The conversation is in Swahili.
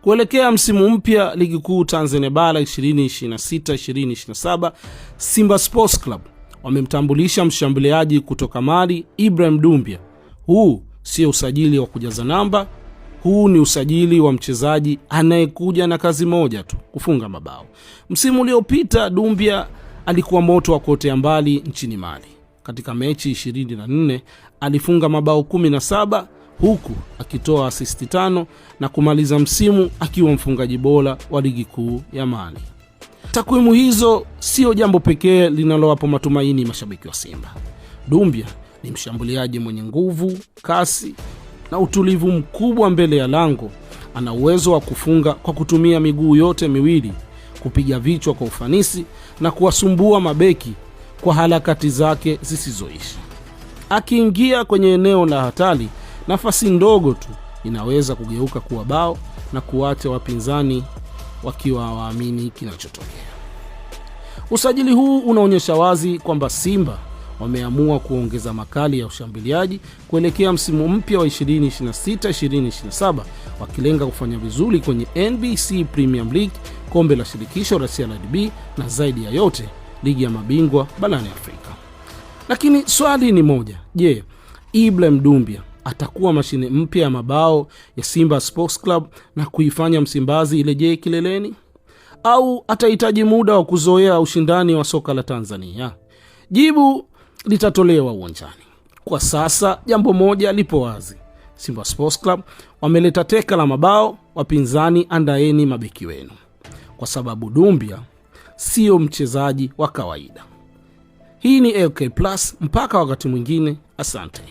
Kuelekea msimu mpya ligi kuu Tanzania Bara 2026-2027, Simba Sports Club wamemtambulisha mshambuliaji kutoka Mali, Ibrahim Doumbia. Huu sio usajili wa kujaza namba, huu ni usajili wa mchezaji anayekuja na kazi moja tu, kufunga mabao. Msimu uliopita Doumbia alikuwa moto wa kuotea mbali nchini Mali. Katika mechi 24 alifunga mabao 17 huku akitoa asisti 5 na kumaliza msimu akiwa mfungaji bora wa ligi kuu ya Mali. Takwimu hizo sio jambo pekee linalowapa matumaini mashabiki wa Simba. Doumbia ni mshambuliaji mwenye nguvu, kasi na utulivu mkubwa mbele ya lango. Ana uwezo wa kufunga kwa kutumia miguu yote miwili, kupiga vichwa kwa ufanisi na kuwasumbua mabeki kwa harakati zake zisizoisha. Akiingia kwenye eneo la hatari, nafasi ndogo tu inaweza kugeuka kuwa bao na kuacha wapinzani wakiwa hawaamini kinachotokea. Usajili huu unaonyesha wazi kwamba Simba wameamua kuongeza makali ya ushambuliaji kuelekea msimu mpya wa 2026-2027, wakilenga kufanya vizuri kwenye NBC Premier League, kombe la shirikisho la CRDB na zaidi ya yote ligi ya mabingwa barani Afrika. Lakini swali ni moja, je, Ibrahim Doumbia atakuwa mashine mpya ya mabao ya Simba Sports Club na kuifanya Msimbazi irejee kileleni, au atahitaji muda wa kuzoea ushindani wa soka la Tanzania? Jibu litatolewa uwanjani. Kwa sasa jambo moja lipo wazi: Simba Sports Club wameleta teka la mabao. Wapinzani, andaeni mabeki wenu, kwa sababu Doumbia sio mchezaji wa kawaida. Hii ni LK Plus, mpaka wakati mwingine, asante.